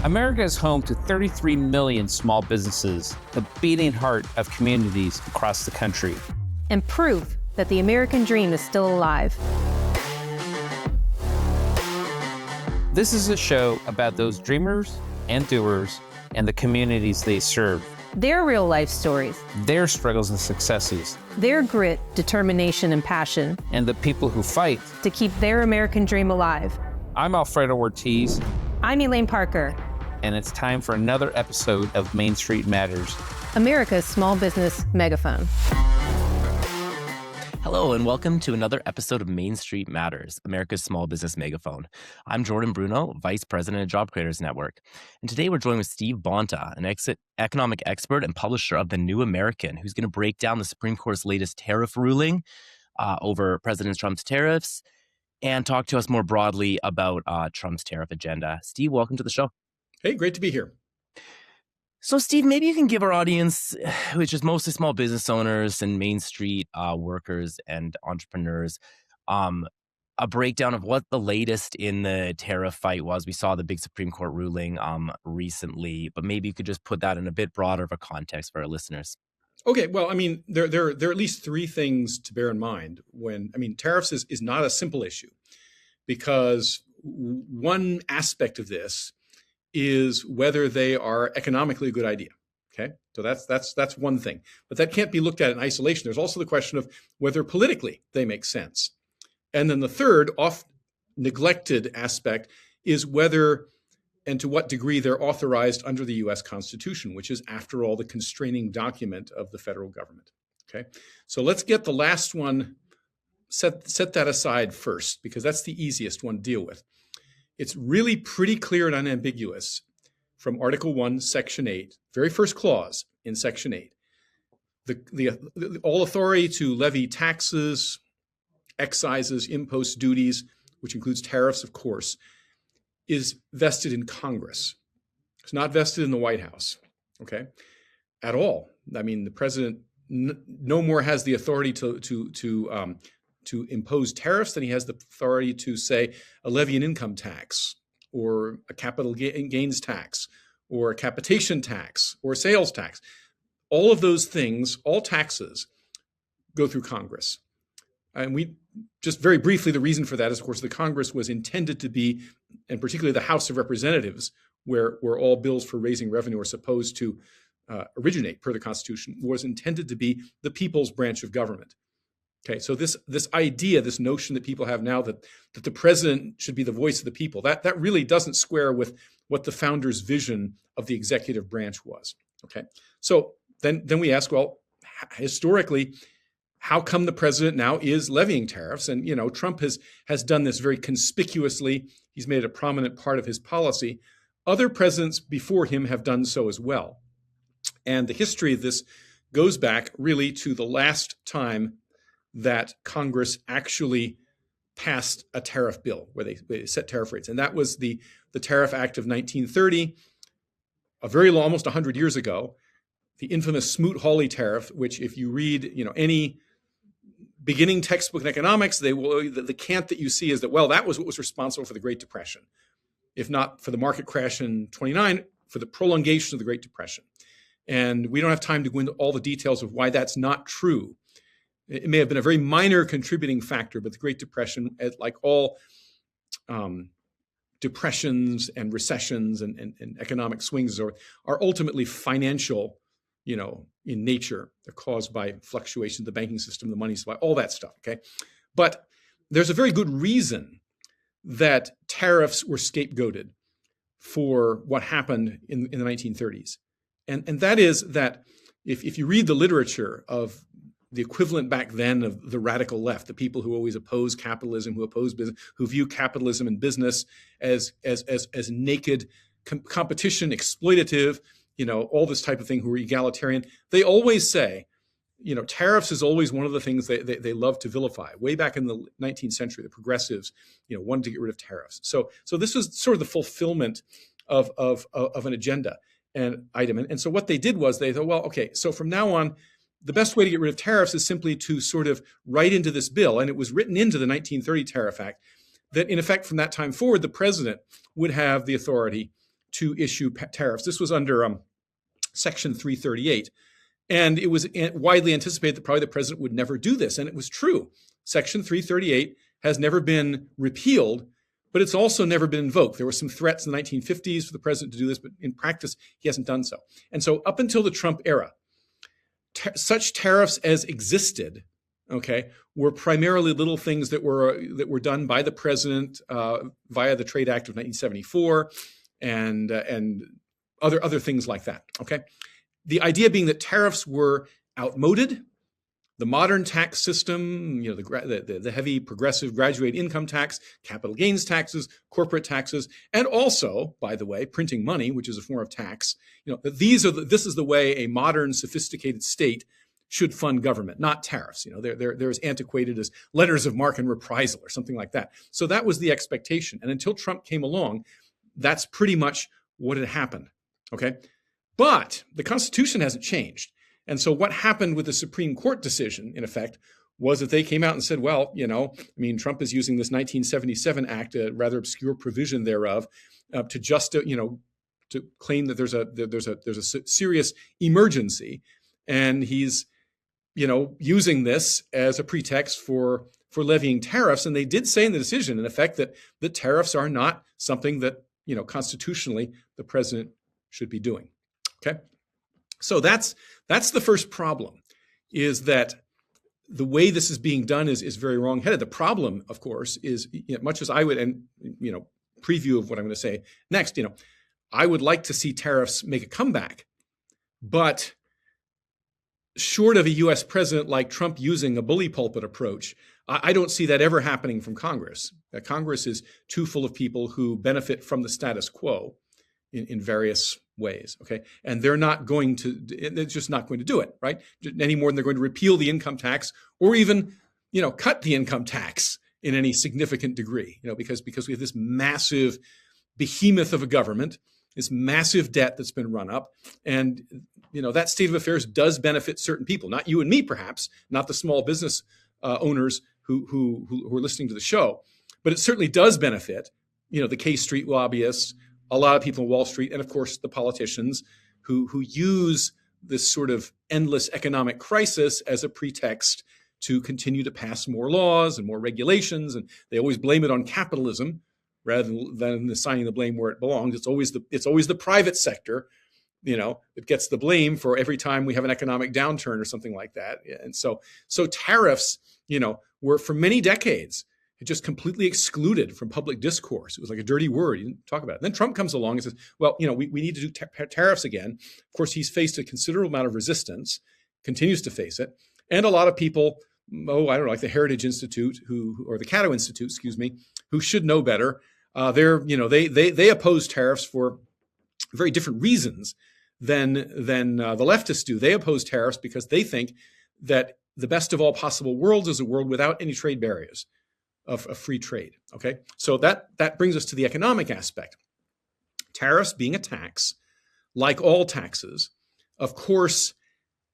America is home to 33 million small businesses, the beating heart of communities across the country. And proof that the American dream is still alive. This is a show about those dreamers and doers and the communities they serve. Their real life stories. Their struggles and successes. Their grit, determination, and passion. And the people who fight to keep their American dream alive. I'm Alfredo Ortiz. I'm Elaine Parker. And it's time for another episode of Main Street Matters, America's Small Business Megaphone. Hello, and welcome to another episode of Main Street Matters, America's Small Business Megaphone. I'm Jordan Bruneau, Vice President of Job Creators Network. And today we're joined with Steve Bonta, an economic expert and publisher of The New American, who's going to break down the Supreme Court's latest tariff ruling over President Trump's tariffs and talk to us more broadly about Trump's tariff agenda. Steve, welcome to the show. Hey, great to be here. So, Steve, maybe you can give our audience, which is mostly small business owners and Main Street workers and entrepreneurs, a breakdown of what the latest in the tariff fight was. We saw the big Supreme Court ruling recently, but maybe you could just put that in a bit broader of a context for our listeners. Okay, well, I mean, there are at least three things to bear in mind tariffs is not a simple issue, because one aspect of this is whether they are economically a good idea. Okay, so that's one thing, but that can't be looked at in isolation. There's also the question of whether politically they make sense, and then the third, oft neglected aspect is whether and to what degree they're authorized under the U.S. Constitution, which is, after all, the constraining document of the federal government. Okay, so let's get the last one set that aside first, because that's the easiest one to deal with. It's really pretty clear and unambiguous from Article 1, Section 8, very first clause in Section 8. The all authority to levy taxes, excises, imposts, duties, which includes tariffs, of course, is vested in Congress. It's not vested in the White House, okay, at all. I mean, the president no more has the authority to impose tariffs than he has the authority to, say, a levy an income tax or a capital gains tax or a capitation tax or a sales tax. All of those things, all taxes, go through Congress. And we just very briefly, the reason for that is, of course, the Congress was intended to be, and particularly the House of Representatives, where all bills for raising revenue are supposed to originate per the Constitution, was intended to be the people's branch of government. Okay, so this idea, this notion that people have now that the president should be the voice of the people, that really doesn't square with what the founders' vision of the executive branch was. Okay, so then we ask, well, historically, how come the president now is levying tariffs? And Trump has done this very conspicuously. He's made it a prominent part of his policy. Other presidents before him have done so as well. And the history of this goes back really to the last time that Congress actually passed a tariff bill where they set tariff rates. And that was the Tariff Act of 1930, almost 100 years ago, the infamous Smoot-Hawley tariff, which if you read any beginning textbook in economics, the cant that you see is that, well, that was what was responsible for the Great Depression. If not for the market crash in 29, for the prolongation of the Great Depression. And we don't have time to go into all the details of why that's not true. It may have been a very minor contributing factor, but the Great Depression, like all depressions and recessions and economic swings, are ultimately financial, in nature. They're caused by fluctuations of the banking system, the money supply, all that stuff. Okay, but there's a very good reason that tariffs were scapegoated for what happened in the 1930s, and that is that if you read the literature of the equivalent back then of the radical left, the people who always oppose capitalism, who oppose business, who view capitalism and business as naked competition, exploitative, all this type of thing, who are egalitarian. They always say, tariffs is always one of the things they love to vilify. Way back in the 19th century, the progressives, wanted to get rid of tariffs. So this was sort of the fulfillment of an agenda and item. And so what they did was they thought, well, okay, so from now on, the best way to get rid of tariffs is simply to sort of write into this bill, and it was written into the 1930 Tariff Act, that in effect from that time forward, the president would have the authority to issue tariffs. This was under Section 338. And it was widely anticipated that probably the president would never do this. And it was true. Section 338 has never been repealed, but it's also never been invoked. There were some threats in the 1950s for the president to do this, but in practice, he hasn't done so. And so up until the Trump era, such tariffs as existed, okay, were primarily little things that were done by the president via the Trade Act of 1974 and other things like that, okay? The idea being that tariffs were outmoded. The modern tax system, the heavy progressive graduated income tax, capital gains taxes, corporate taxes, and also, by the way, printing money, which is a form of tax. This is the way a modern, sophisticated state should fund government, not tariffs. They're as antiquated as letters of marque and reprisal or something like that. So that was the expectation. And until Trump came along, that's pretty much what had happened. Okay. But the Constitution hasn't changed. And so what happened with the Supreme Court decision, in effect, was that they came out and said, well, Trump is using this 1977 Act, a rather obscure provision thereof, to claim that there's a serious emergency. And he's, using this as a pretext for levying tariffs. And they did say in the decision, in effect, that the tariffs are not something that, constitutionally the president should be doing. Okay, so that's the first problem, is that the way this is being done is very wrong-headed. The problem, of course, is much as I would, and preview of what I'm going to say next. I would like to see tariffs make a comeback, but short of a U.S. president like Trump using a bully pulpit approach, I don't see that ever happening from Congress. Congress is too full of people who benefit from the status quo in various ways, okay? And they're just not going to do it, right? Any more than they're going to repeal the income tax or even, cut the income tax in any significant degree, because we have this massive behemoth of a government, this massive debt that's been run up. And, that state of affairs does benefit certain people, not you and me, perhaps, not the small business owners who are listening to the show, but it certainly does benefit, the K Street lobbyists, a lot of people on Wall Street, and of course the politicians who use this sort of endless economic crisis as a pretext to continue to pass more laws and more regulations, and they always blame it on capitalism rather than assigning the blame where it belongs. It's always the private sector, that gets the blame for every time we have an economic downturn or something like that. And so tariffs, were for many decades just completely excluded from public discourse. It was like a dirty word. You didn't talk about it. And then Trump comes along and says, well, we need to do tariffs again. Of course, he's faced a considerable amount of resistance, continues to face it. And a lot of people, like the Heritage Institute, or the Cato Institute, who should know better. They oppose tariffs for very different reasons than the leftists do. They oppose tariffs because they think that the best of all possible worlds is a world without any trade barriers, of free trade. Okay, so that brings us to the economic aspect. Tariffs, being a tax, like all taxes, of course,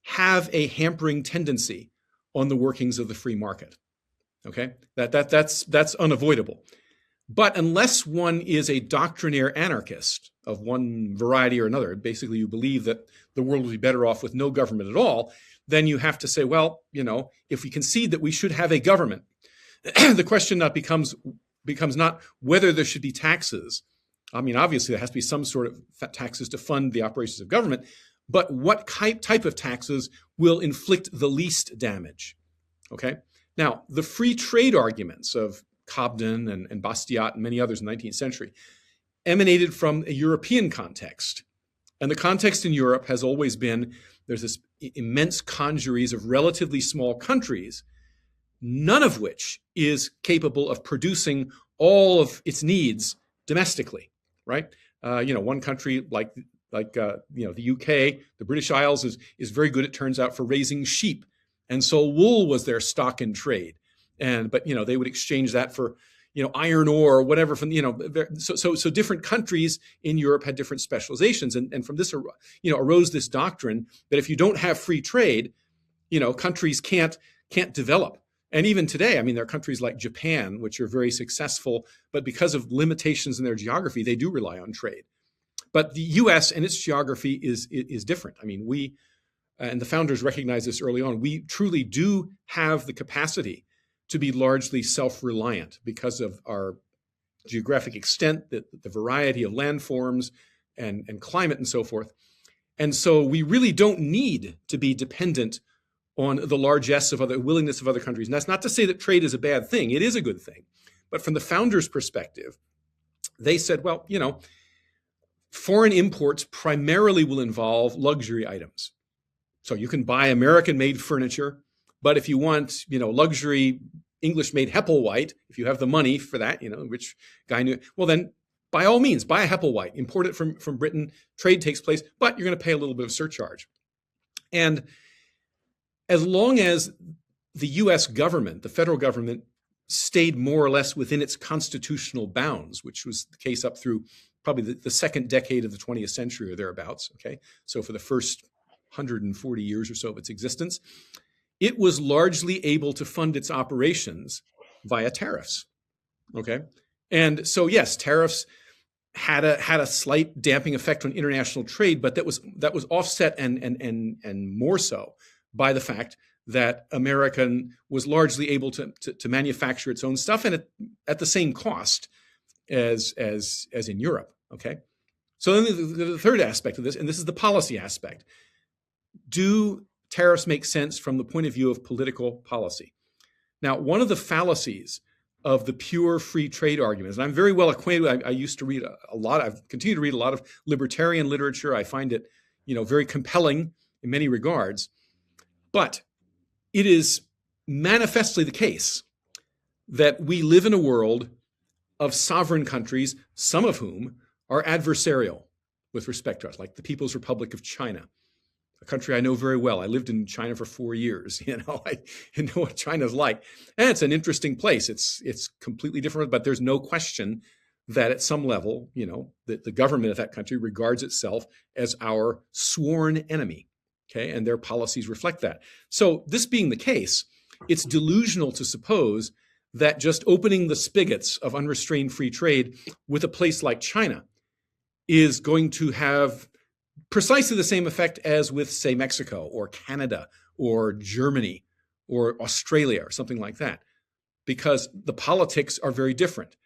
have a hampering tendency on the workings of the free market. Okay, that's unavoidable. But unless one is a doctrinaire anarchist of one variety or another, basically you believe that the world would be better off with no government at all, then you have to say, well, if we concede that we should have a government, the question becomes not whether there should be taxes. I mean, obviously there has to be some sort of taxes to fund the operations of government, but what type of taxes will inflict the least damage? Okay. Now, the free trade arguments of Cobden and Bastiat and many others in the 19th century emanated from a European context. And the context in Europe has always been, there's this immense congeries of relatively small countries, none of which is capable of producing all of its needs domestically, right? One country like the UK, the British Isles is very good, it turns out, for raising sheep. And so wool was their stock in trade. But they would exchange that for, iron ore or whatever from, so different countries in Europe had different specializations. And from this, arose this doctrine that if you don't have free trade, countries can't develop. And even today, there are countries like Japan, which are very successful, but because of limitations in their geography, they do rely on trade. But the U.S. and its geography is different. I mean, we and the founders recognized this early on. We truly do have the capacity to be largely self-reliant because of our geographic extent, the variety of landforms and climate and so forth. And so we really don't need to be dependent on the largesse of willingness of other countries. And that's not to say that trade is a bad thing. It is a good thing. But from the founders' perspective, they said, well, foreign imports primarily will involve luxury items. So you can buy American-made furniture, but if you want, luxury English-made Hepplewhite, if you have the money for that, rich guy knew, well then, by all means, buy a Hepplewhite, import it from Britain, trade takes place, but you're going to pay a little bit of surcharge. And as long as the U.S. government, the federal government, stayed more or less within its constitutional bounds, which was the case up through probably the second decade of the 20th century or thereabouts, okay? So for the first 140 years or so of its existence, it was largely able to fund its operations via tariffs, okay? And so yes, tariffs had a slight damping effect on international trade, but that was offset and more so by the fact that America was largely able to manufacture its own stuff and at the same cost as in Europe, okay? So then the third aspect of this, and this is the policy aspect. Do tariffs make sense from the point of view of political policy? Now, one of the fallacies of the pure free trade arguments, and I'm very well acquainted, I used to read a lot, I've continued to read a lot of libertarian literature. I find it, very compelling in many regards, but it is manifestly the case that we live in a world of sovereign countries, some of whom are adversarial with respect to us, like the People's Republic of China, a country I know very well. I lived in China for 4 years. I know what China's like. And it's an interesting place. It's completely different, but there's no question that at some level, the government of that country regards itself as our sworn enemy. Okay, and their policies reflect that. So this being the case, it's delusional to suppose that just opening the spigots of unrestrained free trade with a place like China is going to have precisely the same effect as with, say, Mexico or Canada or Germany or Australia or something like that, because the politics are very different.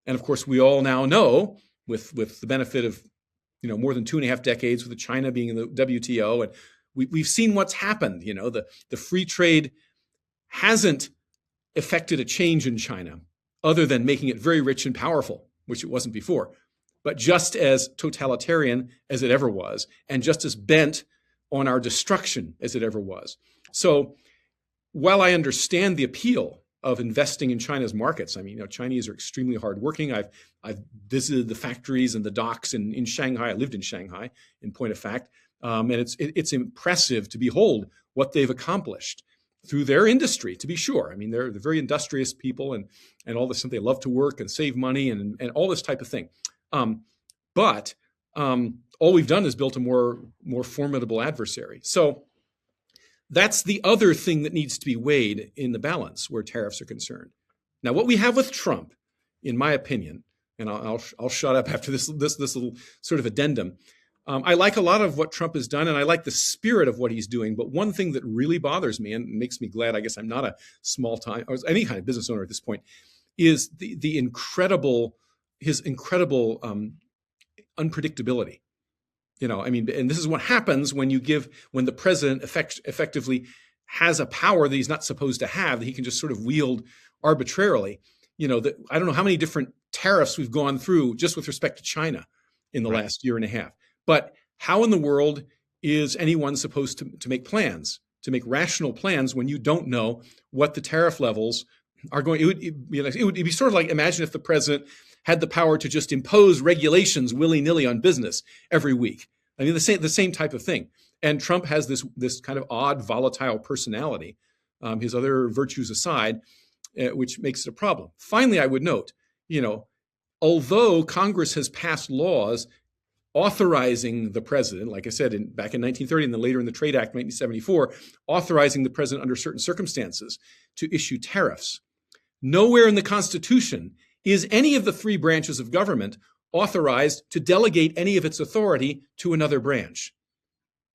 And of course, we all now know, with the benefit of more than 2.5 decades with China being in the WTO, and we've seen what's happened. The free trade hasn't effected a change in China other than making it very rich and powerful, which it wasn't before, but just as totalitarian as it ever was, and just as bent on our destruction as it ever was. So while I understand the appeal of investing in China's markets, I mean, Chinese are extremely hardworking. I've visited the factories and the docks in Shanghai. I lived in Shanghai, in point of fact. And it's impressive to behold what they've accomplished through their industry, to be sure. I mean, they're very industrious people and all this, they love to work and save money and all this type of thing. But all we've done is built a more formidable adversary. So that's the other thing that needs to be weighed in the balance where tariffs are concerned. Now, what we have with Trump, in my opinion, and I'll shut up after this little sort of addendum. I like a lot of what Trump has done, and I like the spirit of what he's doing. But one thing that really bothers me and makes me glad, I guess I'm not a small-time or any kind of business owner at this point, is his incredible unpredictability. And this is what happens when the president effectively has a power that he's not supposed to have, that he can just sort of wield arbitrarily. I don't know how many different tariffs we've gone through just with respect to China in the last year and a half. But how in the world is anyone supposed to make plans, to make rational plans when you don't know what the tariff levels are going? It would be sort of like, imagine if the president had the power to just impose regulations willy-nilly on business every week. I mean, the same type of thing. And Trump has this kind of odd, volatile personality, his other virtues aside, which makes it a problem. Finally, I would note, although Congress has passed laws authorizing the president, like I said, back in 1930 and then later in the Trade Act 1974, authorizing the president under certain circumstances to issue tariffs. Nowhere in the Constitution is any of the three branches of government authorized to delegate any of its authority to another branch.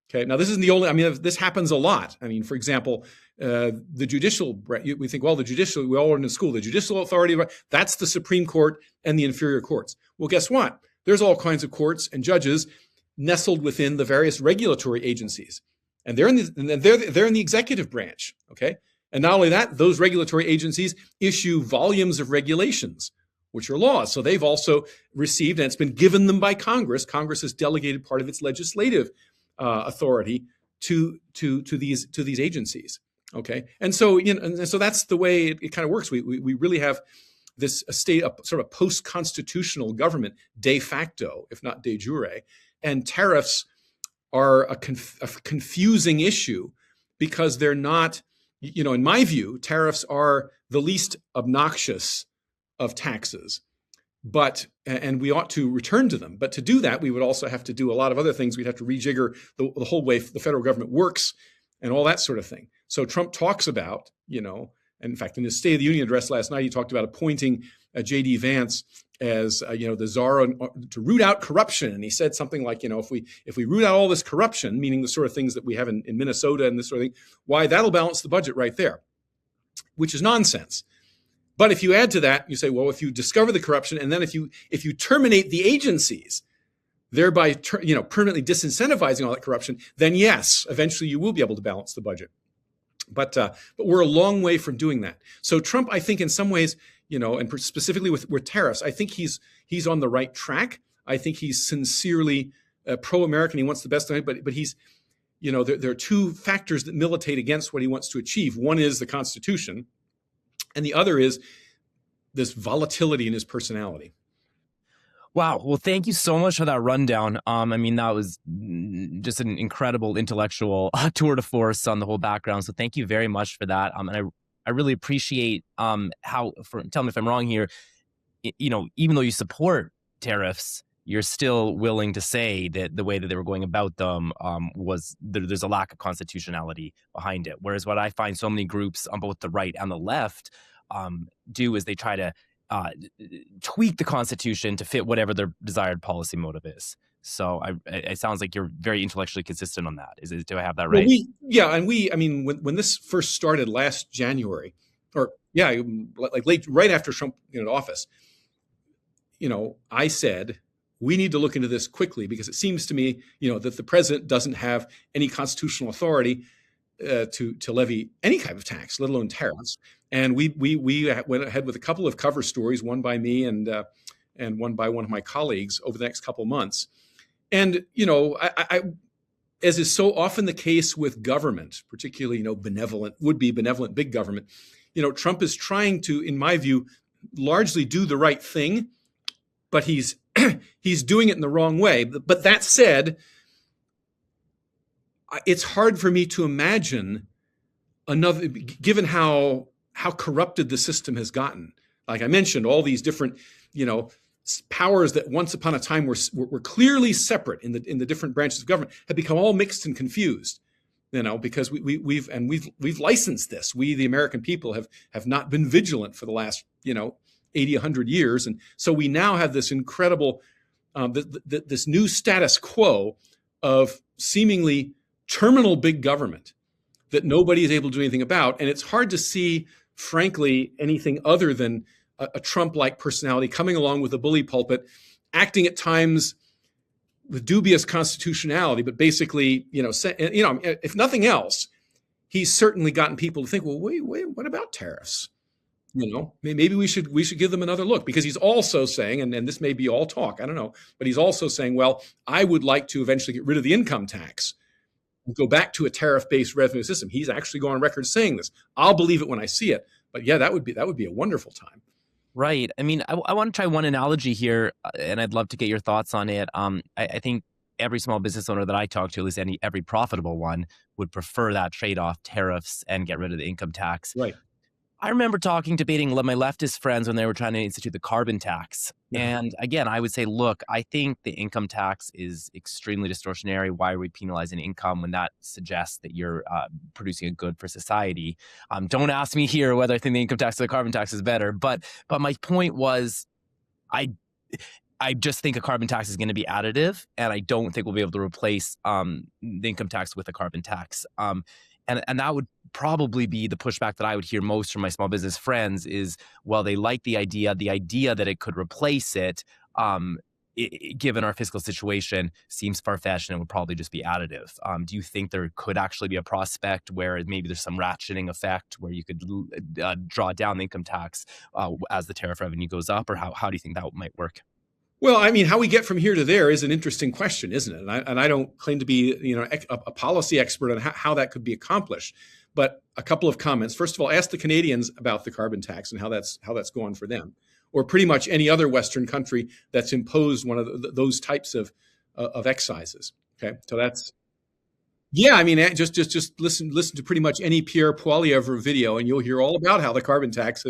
Okay, now this isn't the only, I mean, this happens a lot. I mean, for example, the judicial, we think, well, the judicial, we all learned in school, the judicial authority, that's the Supreme Court and the inferior courts. Well, guess what? There's all kinds of courts and judges nestled within the various regulatory agencies. And they're in the executive branch, okay? And not only that, those regulatory agencies issue volumes of regulations, which are laws. So they've also received, and it's been given them by Congress. Congress has delegated part of its legislative authority to these agencies. Okay, and so and so that's the way it kind of works. We really have this sort of post-constitutional government de facto, if not de jure, and tariffs are a confusing issue because they're not. In my view, tariffs are the least obnoxious of taxes. And we ought to return to them. But to do that, we would also have to do a lot of other things. We'd have to rejigger the whole way the federal government works and all that sort of thing. So Trump talks about, and in fact, in his State of the Union address last night, he talked about appointing J.D. Vance as, the czar to root out corruption. And he said something like, if we root out all this corruption, meaning the sort of things that we have in Minnesota and this sort of thing, why, that'll balance the budget right there, which is nonsense. But if you add to that, you say, well, if you discover the corruption, and then if you terminate the agencies, thereby permanently disincentivizing all that corruption, then yes, eventually you will be able to balance the budget. But we're a long way from doing that. So Trump, I think, in some ways, and specifically with tariffs, I think he's on the right track. I think he's sincerely pro-American. He wants the best of it, but he's, there are two factors that militate against what he wants to achieve. One is the Constitution, and the other is this volatility in his personality. Wow. Well, thank you so much for that rundown. That was just an incredible intellectual tour de force on the whole background. So thank you very much for that. And I really appreciate tell me if I'm wrong here, even though you support tariffs, you're still willing to say that the way that they were going about them was there's a lack of constitutionality behind it. Whereas what I find so many groups on both the right and the left do is they try to tweak the Constitution to fit whatever their desired policy motive is. So it sounds like you're very intellectually consistent on that. Do I have that right? Well, when this first started last January, right after Trump into office, I said, we need to look into this quickly because it seems to me, that the president doesn't have any constitutional authority to levy any kind of tax, let alone tariffs. And we went ahead with a couple of cover stories, one by me and one by one of my colleagues over the next couple of months. And I as is so often the case with government, particularly would-be benevolent big government, Trump is trying to, in my view, largely do the right thing, but he's doing it in the wrong way. But that said, it's hard for me to imagine another, given how corrupted the system has gotten. Like I mentioned, all these different, powers that once upon a time were clearly separate in the different branches of government have become all mixed and confused. Because we've licensed this. We, the American people, have not been vigilant for the last 80, 100 years, and so we now have this incredible, this new status quo of seemingly terminal big government that nobody is able to do anything about. And it's hard to see, frankly, anything other than a Trump-like personality coming along with a bully pulpit, acting at times with dubious constitutionality, but basically, if nothing else, he's certainly gotten people to think, well, wait, what about tariffs? Maybe we should give them another look, because he's also saying, and this may be all talk, I don't know, but he's also saying, well, I would like to eventually get rid of the income tax and go back to a tariff-based revenue system. He's actually going on record saying this. I'll believe it when I see it. But yeah, that would be a wonderful time. Right. I want to try one analogy here, and I'd love to get your thoughts on it. I think every small business owner that I talk to, at least every profitable one, would prefer that trade-off, tariffs and get rid of the income tax. Right. I remember debating my leftist friends when they were trying to institute the carbon tax. Yeah. And again, I would say, look, I think the income tax is extremely distortionary. Why are we penalizing income when that suggests that you're producing a good for society? Don't ask me here whether I think the income tax or the carbon tax is better. But my point was, I I just think a carbon tax is going to be additive, and I don't think we'll be able to replace the income tax with a carbon tax. And that would probably be the pushback that I would hear most from my small business friends is, well, they like the idea that it could replace it, given our fiscal situation, seems far-fetched and would probably just be additive. Do you think there could actually be a prospect where maybe there's some ratcheting effect where you could draw down the income tax as the tariff revenue goes up, or how do you think that might work? Well, I mean, how we get from here to there is an interesting question, isn't it? And I don't claim to be, a policy expert on how that could be accomplished. But a couple of comments. First of all, ask the Canadians about the carbon tax and how that's going for them, or pretty much any other Western country that's imposed one of those types of excises. Okay, so that's. Yeah, I mean, just listen to pretty much any Pierre Poilievre video, and you'll hear all about how the carbon tax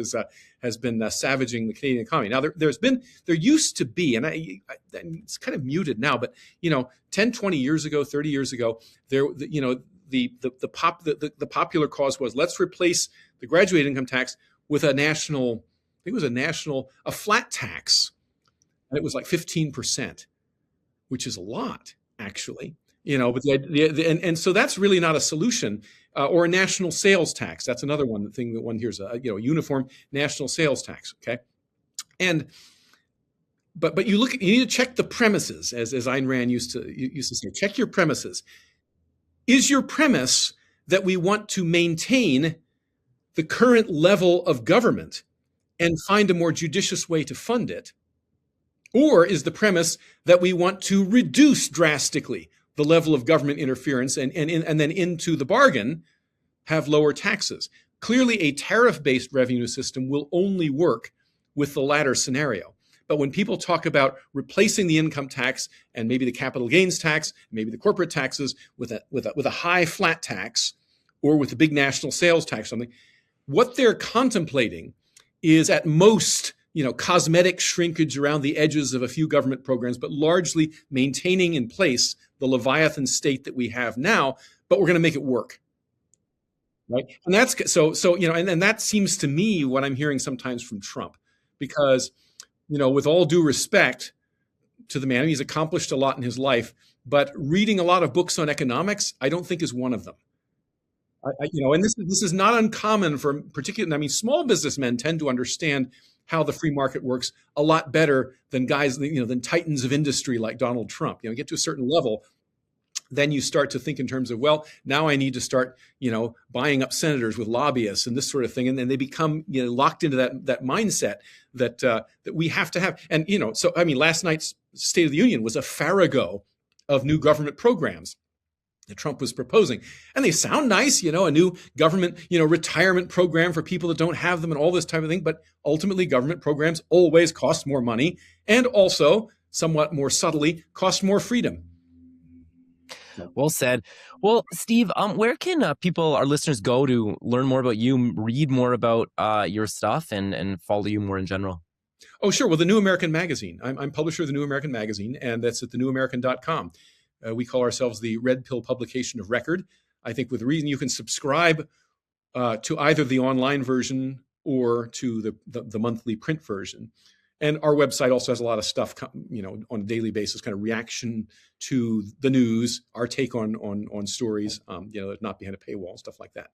has been savaging the Canadian economy. Now, there used to be, and it's kind of muted now, but 10, 20 years ago, 30 years ago, the popular cause was, let's replace the graduated income tax with a national, I think it was a flat tax, and it was like 15%, which is a lot, actually. But and so that's really not a solution, or a national sales tax. That's another thing that one hears, a uniform national sales tax. Okay, but you need to check the premises, as Ayn Rand used to say. Check your premises. Is your premise that we want to maintain the current level of government and find a more judicious way to fund it, or is the premise that we want to reduce drastically the level of government interference and then into the bargain have lower taxes? Clearly, a tariff-based revenue system will only work with the latter scenario. But when people talk about replacing the income tax and maybe the capital gains tax, maybe the corporate taxes with a high flat tax, or with a big national sales tax, something, what they're contemplating is at most cosmetic shrinkage around the edges of a few government programs, but largely maintaining in place the Leviathan state that we have now, but we're going to make it work. Right. And that's so, and that seems to me what I'm hearing sometimes from Trump, because, with all due respect to the man, he's accomplished a lot in his life, but reading a lot of books on economics, I don't think is one of them. And this is not uncommon for particularly, small businessmen tend to understand how the free market works a lot better than guys, than titans of industry like Donald Trump. You get to a certain level, then you start to think in terms of, well, now I need to start, buying up senators with lobbyists and this sort of thing. And then they become, locked into that mindset that we have to have. And, last night's State of the Union was a farrago of new government programs that Trump was proposing. And they sound nice, a new government, retirement program for people that don't have them and all this type of thing. But ultimately, government programs always cost more money, and also, somewhat more subtly, cost more freedom. Well said. Well, Steve, where can our listeners go to learn more about you, read more about your stuff, and follow you more in general? Oh, sure. Well, the New American Magazine. I'm publisher of the New American Magazine, and that's at thenewamerican.com. We call ourselves the red pill publication of record. I think with reason you can subscribe to either the online version or to the monthly print version. And our website also has a lot of stuff, on a daily basis, kind of reaction to the news, our take on stories, not behind a paywall, stuff like that.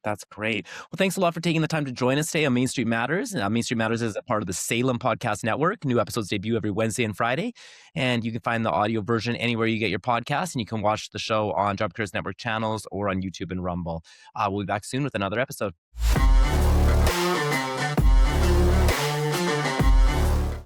That's great. Well, thanks a lot for taking the time to join us today on Main Street Matters. Main Street Matters is a part of the Salem Podcast Network. New episodes debut every Wednesday and Friday. And you can find the audio version anywhere you get your podcast. And you can watch the show on Job Careers Network channels or on YouTube and Rumble. We'll be back soon with another episode.